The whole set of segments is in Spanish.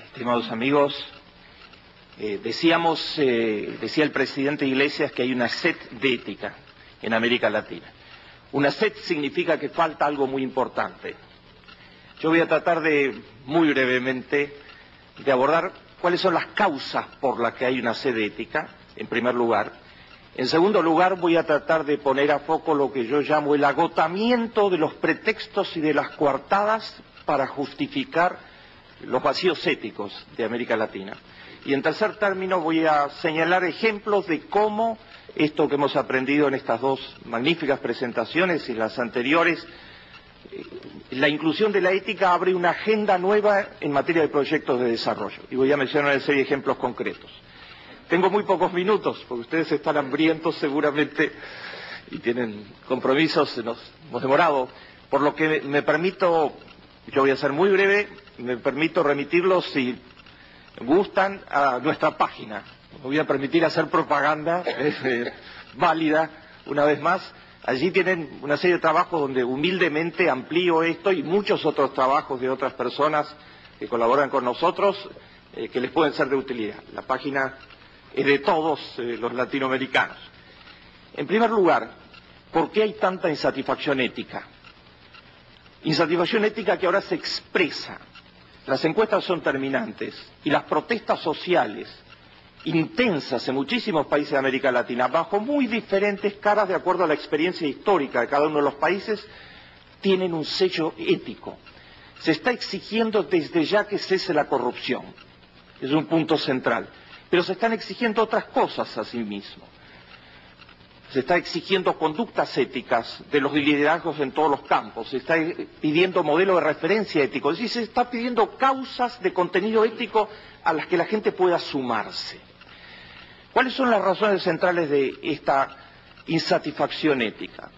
Estimados amigos, decía el presidente Iglesias que hay una sed de ética en América Latina. Una sed significa que falta algo muy importante. Yo voy a tratar muy brevemente, de abordar cuáles son las causas por las que hay una sed de ética, en primer lugar. En segundo lugar, voy a tratar de poner a foco lo que yo llamo el agotamiento de los pretextos y de las coartadas para justificar los vacíos éticos de América Latina. Y en tercer término voy a señalar ejemplos de cómo esto que hemos aprendido en estas dos magníficas presentaciones y las anteriores, la inclusión de la ética abre una agenda nueva en materia de proyectos de desarrollo. Y voy a mencionar una serie de ejemplos concretos. Tengo muy pocos minutos, porque ustedes están hambrientos seguramente y tienen compromisos, nos hemos demorado, por lo que me permito, yo voy a ser muy breve, me permito remitirlos, si gustan, a nuestra página. Me voy a permitir hacer propaganda válida, una vez más. Allí tienen una serie de trabajos donde humildemente amplío esto y muchos otros trabajos de otras personas que colaboran con nosotros que les pueden ser de utilidad. La página es de todos los latinoamericanos. En primer lugar, ¿por qué hay tanta insatisfacción ética? Insatisfacción ética que ahora se expresa. Las encuestas son terminantes y las protestas sociales intensas en muchísimos países de América Latina, bajo muy diferentes caras de acuerdo a la experiencia histórica de cada uno de los países, tienen un sello ético. Se está exigiendo desde ya que cese la corrupción. Es un punto central. Pero se están exigiendo otras cosas a sí mismo. Se está exigiendo conductas éticas de los liderazgos en todos los campos. Se está pidiendo modelo de referencia ético. Es decir, se está pidiendo causas de contenido ético a las que la gente pueda sumarse. ¿Cuáles son las razones centrales de esta insatisfacción ética?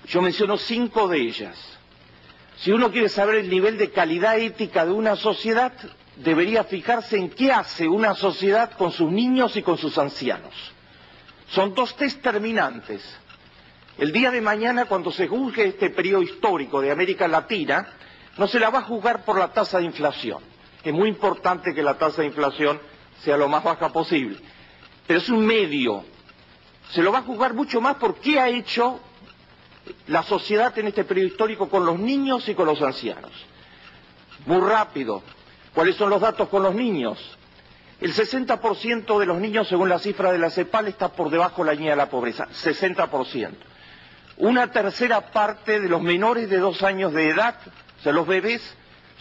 Yo menciono 5 de ellas. Si uno quiere saber el nivel de calidad ética de una sociedad, debería fijarse en qué hace una sociedad con sus niños y con sus ancianos. Son 2 test terminantes. El día de mañana, cuando se juzgue este periodo histórico de América Latina, no se la va a juzgar por la tasa de inflación. Es muy importante que la tasa de inflación sea lo más baja posible. Pero es un medio. Se lo va a juzgar mucho más por qué ha hecho la sociedad en este periodo histórico con los niños y con los ancianos. Muy rápido. ¿Cuáles son los datos con los niños? El 60% de los niños, según la cifra de la CEPAL, está por debajo de la línea de la pobreza. 60%. Una tercera parte de los menores de 2 años de edad, o sea, los bebés,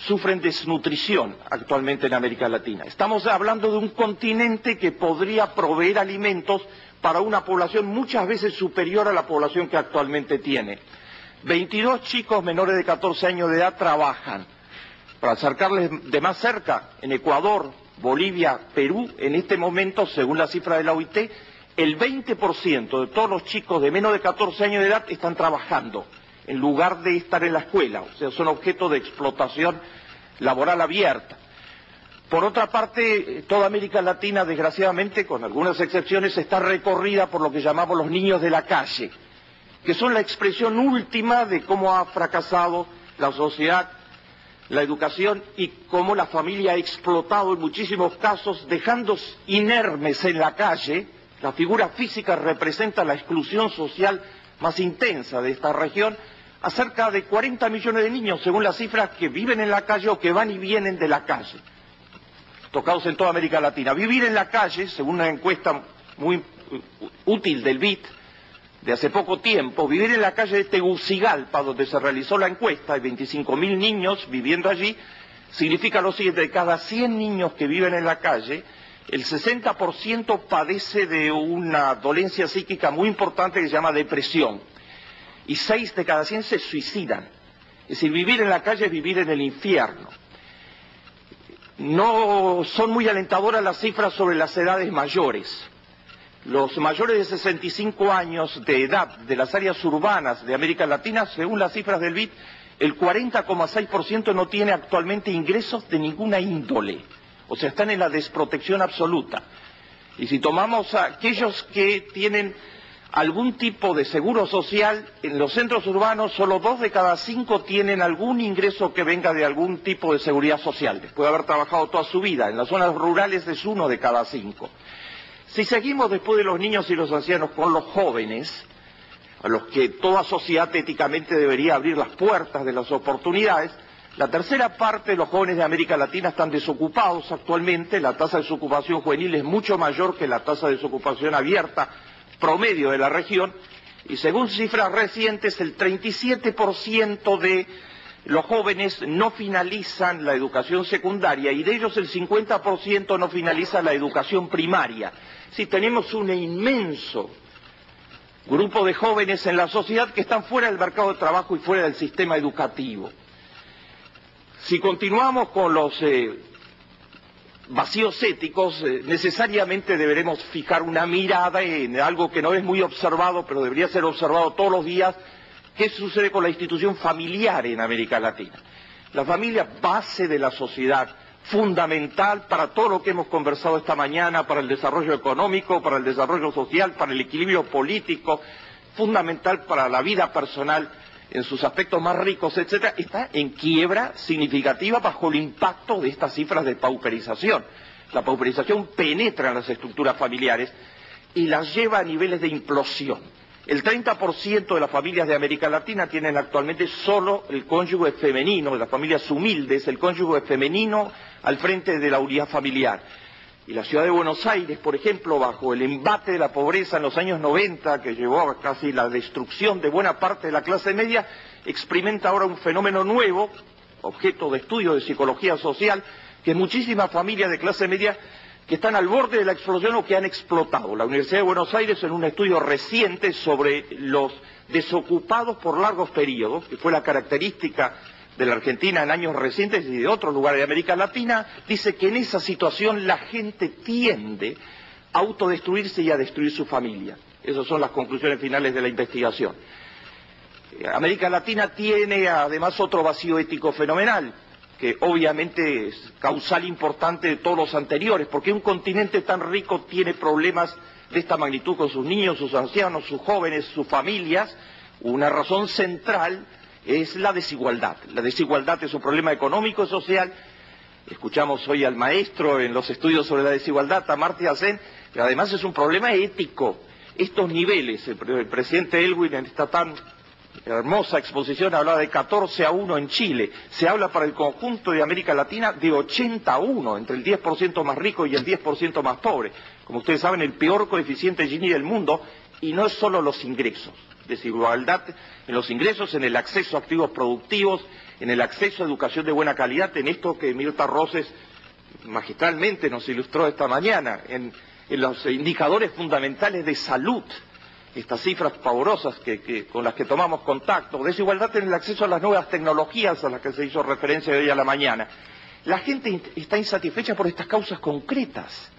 sufren desnutrición actualmente en América Latina. Estamos hablando de un continente que podría proveer alimentos para una población muchas veces superior a la población que actualmente tiene. 22 chicos menores de 14 años de edad trabajan. Para acercarles de más cerca, en Ecuador, Bolivia, Perú, en este momento, según la cifra de la OIT, el 20% de todos los chicos de menos de 14 años de edad están trabajando, en lugar de estar en la escuela, o sea, son objeto de explotación laboral abierta. Por otra parte, toda América Latina, desgraciadamente, con algunas excepciones, está recorrida por lo que llamamos los niños de la calle, que son la expresión última de cómo ha fracasado la sociedad, la educación y cómo la familia ha explotado en muchísimos casos, dejando inermes en la calle. La figura física representa la exclusión social más intensa de esta región, a cerca de 40 millones de niños, según las cifras, que viven en la calle o que van y vienen de la calle, tocados en toda América Latina. Vivir en la calle, según una encuesta muy útil del BID, de hace poco tiempo, vivir en la calle de Tegucigalpa, donde se realizó la encuesta, hay 25.000 niños viviendo allí, significa lo siguiente: de cada 100 niños que viven en la calle, el 60% padece de una dolencia psíquica muy importante que se llama depresión, y 6 de cada 100 se suicidan. Es decir, vivir en la calle es vivir en el infierno. No son muy alentadoras las cifras sobre las edades mayores. Los mayores de 65 años de edad de las áreas urbanas de América Latina, según las cifras del BID, el 40,6% no tiene actualmente ingresos de ninguna índole. O sea, están en la desprotección absoluta. Y si tomamos a aquellos que tienen algún tipo de seguro social. En los centros urbanos solo 2 de cada 5 tienen algún ingreso que venga de algún tipo de seguridad social, después de haber trabajado toda su vida. En las zonas rurales es 1 de cada 5. Si seguimos después de los niños y los ancianos con los jóvenes, a los que toda sociedad éticamente debería abrir las puertas de las oportunidades, la tercera parte de los jóvenes de América Latina están desocupados actualmente. La tasa de desocupación juvenil es mucho mayor que la tasa de desocupación abierta promedio de la región, y según cifras recientes, el 37% de los jóvenes no finalizan la educación secundaria, y de ellos el 50% no finaliza la educación primaria. Sí, tenemos un inmenso grupo de jóvenes en la sociedad que están fuera del mercado de trabajo y fuera del sistema educativo. Si continuamos con los vacíos éticos, necesariamente deberemos fijar una mirada en algo que no es muy observado, pero debería ser observado todos los días. ¿Qué sucede con la institución familiar en América Latina? La familia, base de la sociedad, fundamental para todo lo que hemos conversado esta mañana, para el desarrollo económico, para el desarrollo social, para el equilibrio político, fundamental para la vida personal en sus aspectos más ricos, etcétera, está en quiebra significativa bajo el impacto de estas cifras de pauperización. La pauperización penetra en las estructuras familiares y las lleva a niveles de implosión. El 30% de las familias de América Latina tienen actualmente solo el cónyuge femenino, de las familias humildes, el cónyuge femenino al frente de la unidad familiar. Y la ciudad de Buenos Aires, por ejemplo, bajo el embate de la pobreza en los años 90, que llevó a casi la destrucción de buena parte de la clase media, experimenta ahora un fenómeno nuevo, objeto de estudio de psicología social, que muchísimas familias de clase media que están al borde de la explosión o que han explotado. La Universidad de Buenos Aires, en un estudio reciente sobre los desocupados por largos periodos, que fue la característica de la Argentina en años recientes y de otros lugares de América Latina, dice que en esa situación la gente tiende a autodestruirse y a destruir su familia. Esas son las conclusiones finales de la investigación. América Latina tiene además otro vacío ético fenomenal, que obviamente es causal importante de todos los anteriores, porque un continente tan rico tiene problemas de esta magnitud con sus niños, sus ancianos, sus jóvenes, sus familias. Una razón central es la desigualdad. La desigualdad es un problema económico y social. Escuchamos hoy al maestro en los estudios sobre la desigualdad, Amartya Sen, pero además es un problema ético. Estos niveles, el presidente Aylwin en esta tan hermosa exposición hablaba de 14-1 en Chile. Se habla para el conjunto de América Latina de 80-1, entre el 10% más rico y el 10% más pobre. Como ustedes saben, el peor coeficiente Gini del mundo, y no es solo los ingresos. Desigualdad en los ingresos, en el acceso a activos productivos, en el acceso a educación de buena calidad, en esto que Mirta Roses magistralmente nos ilustró esta mañana, en los indicadores fundamentales de salud, estas cifras pavorosas con las que tomamos contacto, desigualdad en el acceso a las nuevas tecnologías a las que se hizo referencia hoy a la mañana. La gente está insatisfecha por estas causas concretas,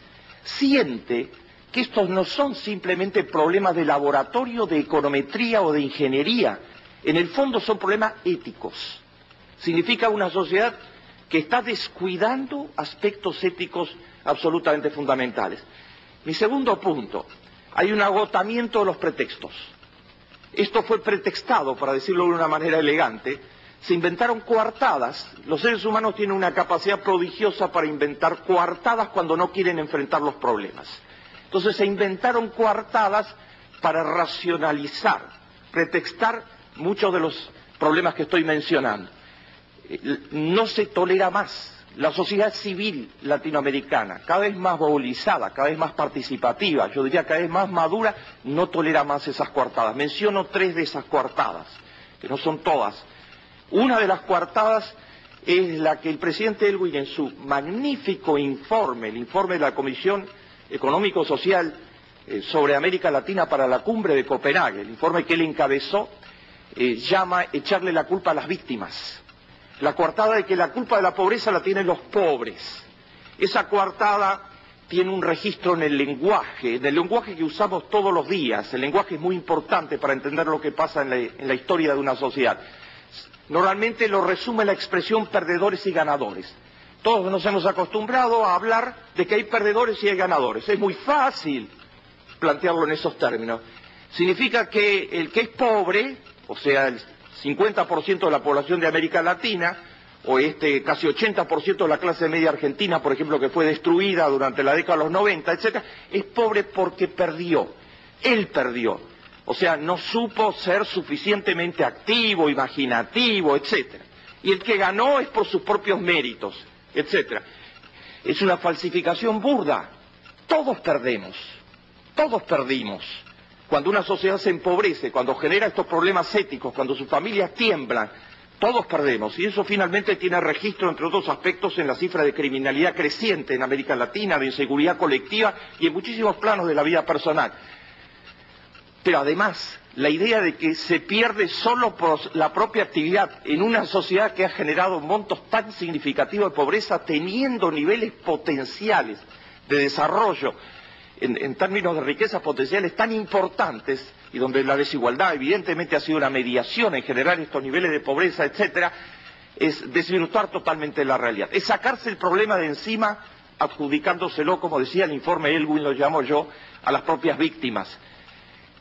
siente que estos no son simplemente problemas de laboratorio, de econometría o de ingeniería. En el fondo son problemas éticos. Significa una sociedad que está descuidando aspectos éticos absolutamente fundamentales. Mi segundo punto, hay un agotamiento de los pretextos. Esto fue pretextado, para decirlo de una manera elegante. Se inventaron coartadas. Los seres humanos tienen una capacidad prodigiosa para inventar coartadas cuando no quieren enfrentar los problemas. Entonces se inventaron coartadas para racionalizar, pretextar muchos de los problemas que estoy mencionando. No se tolera más. La sociedad civil latinoamericana, cada vez más movilizada, cada vez más participativa, yo diría cada vez más madura, no tolera más esas coartadas. Menciono 3 de esas coartadas, que no son todas. Una de las coartadas es la que el presidente Aylwin en su magnífico informe, el informe de la Comisión Económico-Social sobre América Latina para la cumbre de Copenhague, el informe que él encabezó, llama echarle la culpa a las víctimas. La coartada de que la culpa de la pobreza la tienen los pobres. Esa coartada tiene un registro en el lenguaje que usamos todos los días. El lenguaje es muy importante para entender lo que pasa en la historia de una sociedad. Normalmente lo resume la expresión perdedores y ganadores. Todos nos hemos acostumbrado a hablar de que hay perdedores y hay ganadores. Es muy fácil plantearlo en esos términos. Significa que el que es pobre, o sea, el 50% de la población de América Latina, o casi 80% de la clase media argentina, por ejemplo, que fue destruida durante la década de los 90, etcétera, es pobre porque perdió. Él perdió. O sea, no supo ser suficientemente activo, imaginativo, etcétera. Y el que ganó es por sus propios méritos, etcétera. Es una falsificación burda. Todos perdemos. Todos perdimos. Cuando una sociedad se empobrece, cuando genera estos problemas éticos, cuando sus familias tiemblan, todos perdemos. Y eso finalmente tiene registro, entre otros aspectos, en la cifra de criminalidad creciente en América Latina, de inseguridad colectiva y en muchísimos planos de la vida personal. Pero además, la idea de que se pierde solo por la propia actividad en una sociedad que ha generado montos tan significativos de pobreza, teniendo niveles potenciales de desarrollo, en términos de riquezas potenciales tan importantes, y donde la desigualdad evidentemente ha sido una mediación en generar estos niveles de pobreza, etcétera, es desvirtuar totalmente la realidad. Es sacarse el problema de encima, adjudicándoselo, como decía el informe Elwin, lo llamo yo, a las propias víctimas.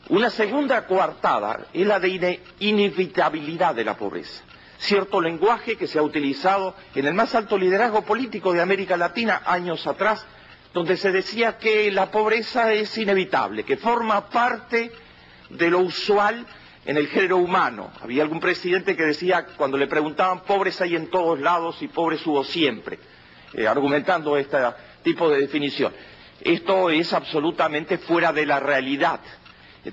Una segunda coartada es la de inevitabilidad de la pobreza. Cierto lenguaje que se ha utilizado en el más alto liderazgo político de América Latina años atrás, donde se decía que la pobreza es inevitable, que forma parte de lo usual en el género humano. Había algún presidente que decía, cuando le preguntaban, pobres hay en todos lados y pobres hubo siempre, argumentando este tipo de definición. Esto es absolutamente fuera de la realidad.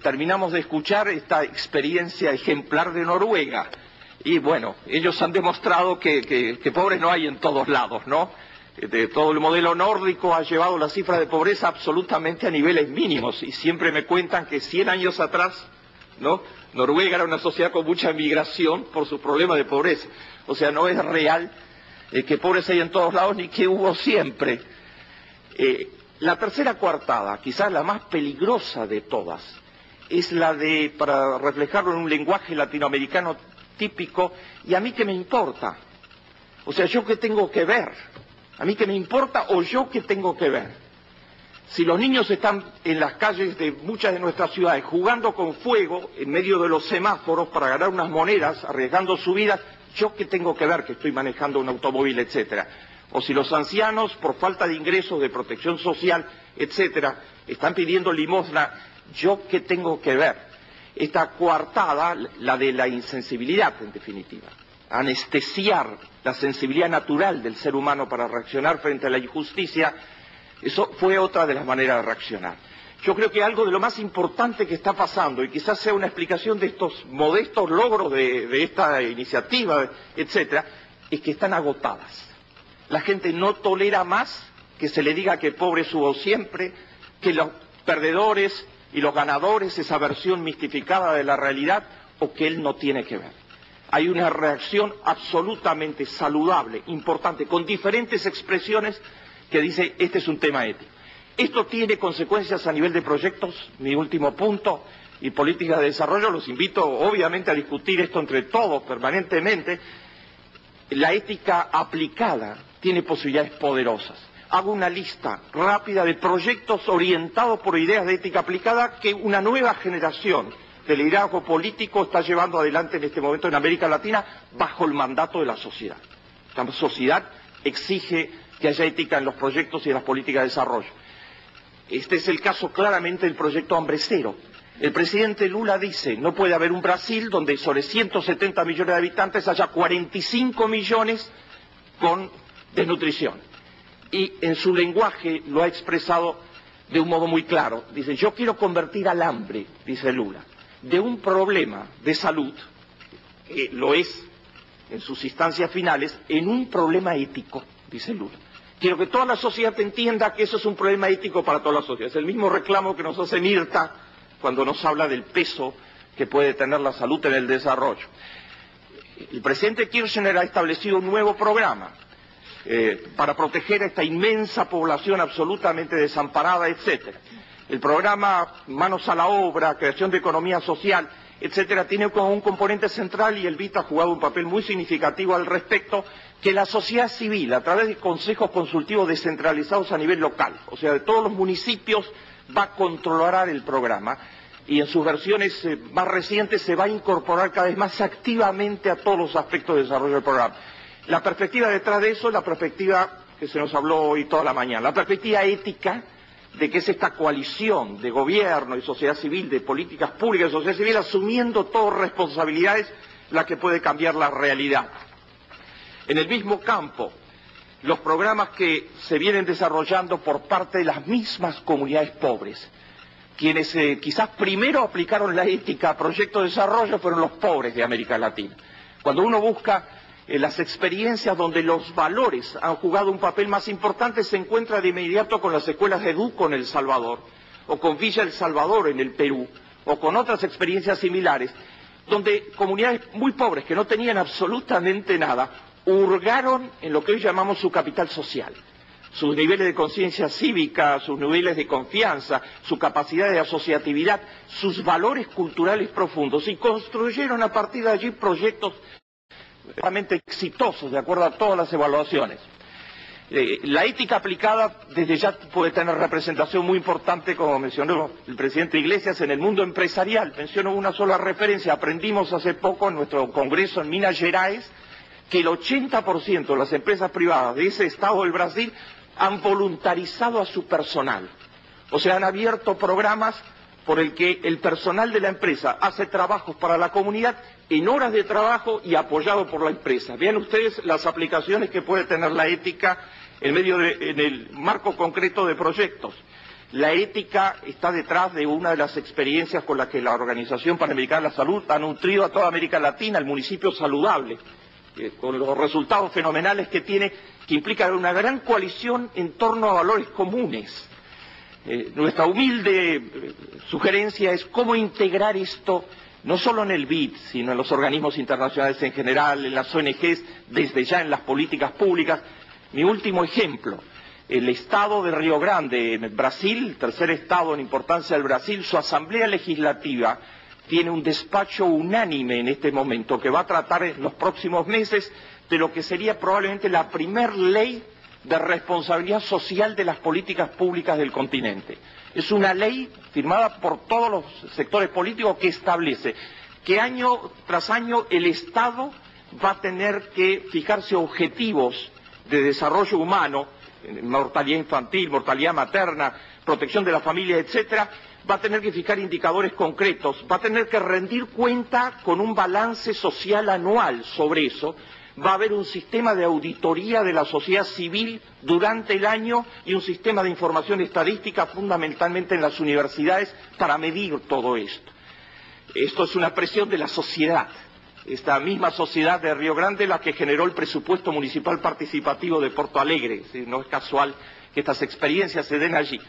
Terminamos de escuchar esta experiencia ejemplar de Noruega, y bueno, ellos han demostrado que pobres no hay en todos lados, ¿no? Todo el modelo nórdico ha llevado la cifra de pobreza absolutamente a niveles mínimos, y siempre me cuentan que 100 años atrás, ¿no?, Noruega era una sociedad con mucha migración por sus problemas de pobreza. O sea, no es real que pobres hay en todos lados ni que hubo siempre. La tercera coartada, quizás la más peligrosa de todas, es la de, para reflejarlo en un lenguaje latinoamericano típico, ¿y a mí qué me importa? O sea, ¿yo qué tengo que ver? ¿A mí qué me importa o yo qué tengo que ver? Si los niños están en las calles de muchas de nuestras ciudades jugando con fuego en medio de los semáforos para ganar unas monedas, arriesgando su vida, ¿yo qué tengo que ver que estoy manejando un automóvil, etcétera? O si los ancianos, por falta de ingresos, de protección social, etcétera, están pidiendo limosna, ¿yo qué tengo que ver? Esta coartada, la de la insensibilidad, en definitiva. Anestesiar la sensibilidad natural del ser humano para reaccionar frente a la injusticia, eso fue otra de las maneras de reaccionar. Yo creo que algo de lo más importante que está pasando, y quizás sea una explicación de estos modestos logros de esta iniciativa, etcétera, es que están agotadas. La gente no tolera más que se le diga que pobres hubo siempre, que los perdedores y los ganadores, esa versión mistificada de la realidad, o que él no tiene que ver. Hay una reacción absolutamente saludable, importante, con diferentes expresiones que dice, este es un tema ético. Esto tiene consecuencias a nivel de proyectos, mi último punto, y políticas de desarrollo. Los invito obviamente a discutir esto entre todos permanentemente. La ética aplicada tiene posibilidades poderosas. Hago una lista rápida de proyectos orientados por ideas de ética aplicada que una nueva generación de liderazgo político está llevando adelante en este momento en América Latina bajo el mandato de la sociedad. La sociedad exige que haya ética en los proyectos y en las políticas de desarrollo. Este es el caso claramente del proyecto Hambre Cero. El presidente Lula dice, no puede haber un Brasil donde sobre 170 millones de habitantes haya 45 millones con desnutrición. Y en su lenguaje lo ha expresado de un modo muy claro. Dice, yo quiero convertir al hambre, dice Lula, de un problema de salud, que lo es en sus instancias finales, en un problema ético, dice Lula. Quiero que toda la sociedad entienda que eso es un problema ético para toda la sociedad. Es el mismo reclamo que nos hace Mirta cuando nos habla del peso que puede tener la salud en el desarrollo. El presidente Kirchner ha establecido un nuevo programa para proteger a esta inmensa población absolutamente desamparada, etcétera. El programa Manos a la Obra, creación de economía social, etcétera, tiene como un componente central, y el BIT ha jugado un papel muy significativo al respecto, que la sociedad civil, a través de consejos consultivos descentralizados a nivel local, o sea, de todos los municipios, va a controlar el programa, y en sus versiones más recientes se va a incorporar cada vez más activamente a todos los aspectos de desarrollo del programa. La perspectiva detrás de eso es la perspectiva que se nos habló hoy toda la mañana, la perspectiva ética de que es esta coalición de gobierno y sociedad civil, de políticas públicas y sociedad civil, asumiendo todas responsabilidades, la que puede cambiar la realidad. En el mismo campo, los programas que se vienen desarrollando por parte de las mismas comunidades pobres, quienes quizás primero aplicaron la ética a proyectos de desarrollo fueron los pobres de América Latina. Cuando uno busca las experiencias donde los valores han jugado un papel más importante, se encuentra de inmediato con las escuelas de Educo en El Salvador, o con Villa El Salvador en el Perú, o con otras experiencias similares, donde comunidades muy pobres que no tenían absolutamente nada, hurgaron en lo que hoy llamamos su capital social, sus niveles de conciencia cívica, sus niveles de confianza, su capacidad de asociatividad, sus valores culturales profundos, y construyeron a partir de allí proyectos realmente exitosos, de acuerdo a todas las evaluaciones. La ética aplicada desde ya puede tener representación muy importante, como mencionó el presidente Iglesias, en el mundo empresarial. Menciono una sola referencia. Aprendimos hace poco en nuestro congreso en Minas Gerais que el 80% de las empresas privadas de ese estado del Brasil han voluntarizado a su personal. O sea, han abierto programas por el que el personal de la empresa hace trabajos para la comunidad en horas de trabajo y apoyado por la empresa. Vean ustedes las aplicaciones que puede tener la ética en el marco concreto de proyectos. La ética está detrás de una de las experiencias con las que la Organización Panamericana de la Salud ha nutrido a toda América Latina, el municipio saludable, con los resultados fenomenales que tiene, que implica una gran coalición en torno a valores comunes. Nuestra humilde sugerencia es cómo integrar esto, no solo en el BID, sino en los organismos internacionales en general, en las ONGs, desde ya en las políticas públicas. Mi último ejemplo, el estado de Río Grande, en Brasil, el tercer estado en importancia del Brasil, su asamblea legislativa tiene un despacho unánime en este momento que va a tratar en los próximos meses de lo que sería probablemente la primer ley de responsabilidad social de las políticas públicas del continente. Es una ley firmada por todos los sectores políticos que establece que año tras año el Estado va a tener que fijarse objetivos de desarrollo humano, mortalidad infantil, mortalidad materna, protección de la familia, etcétera. Va a tener que fijar indicadores concretos, va a tener que rendir cuenta con un balance social anual sobre eso. Va a haber un sistema de auditoría de la sociedad civil durante el año y un sistema de información estadística fundamentalmente en las universidades para medir todo esto. Esto es una presión de la sociedad, esta misma sociedad de Río Grande la que generó el presupuesto municipal participativo de Porto Alegre. No es casual que estas experiencias se den allí.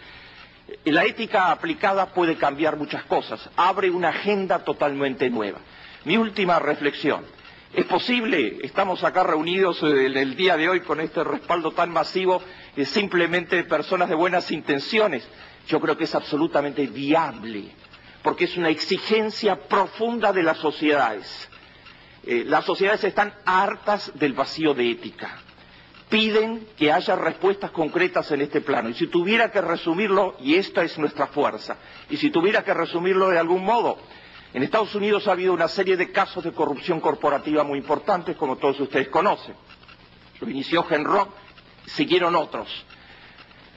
La ética aplicada puede cambiar muchas cosas, abre una agenda totalmente nueva. Mi última reflexión. ¿Es posible? Estamos acá reunidos en el día de hoy con este respaldo tan masivo, simplemente personas de buenas intenciones. Yo creo que es absolutamente viable, porque es una exigencia profunda de las sociedades. Las sociedades están hartas del vacío de ética. Piden que haya respuestas concretas en este plano. Y si tuviera que resumirlo, y esta es nuestra fuerza, y si tuviera que resumirlo de algún modo, en Estados Unidos ha habido una serie de casos de corrupción corporativa muy importantes, como todos ustedes conocen. Lo inició Enron, siguieron otros.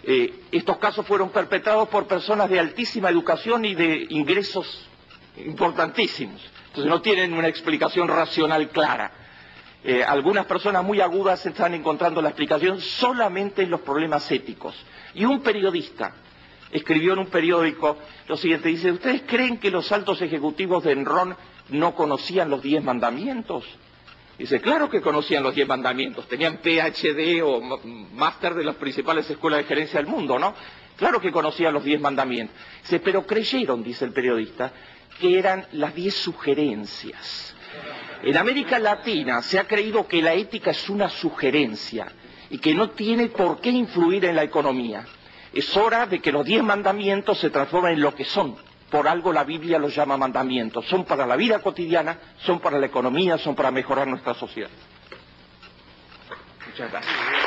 Estos casos fueron perpetrados por personas de altísima educación y de ingresos importantísimos. Entonces no tienen una explicación racional clara. Algunas personas muy agudas están encontrando la explicación solamente en los problemas éticos. Y un periodista escribió en un periódico lo siguiente, dice, ¿ustedes creen que los altos ejecutivos de Enron no conocían los 10 mandamientos? Dice, claro que conocían los 10 mandamientos, tenían PhD o máster de las principales escuelas de gerencia del mundo, ¿no? Claro que conocían los 10 mandamientos. Dice, pero creyeron, dice el periodista, que eran las 10 sugerencias. En América Latina se ha creído que la ética es una sugerencia y que no tiene por qué influir en la economía. Es hora de que los 10 mandamientos se transformen en lo que son. Por algo la Biblia los llama mandamientos. Son para la vida cotidiana, son para la economía, son para mejorar nuestra sociedad. Muchas gracias.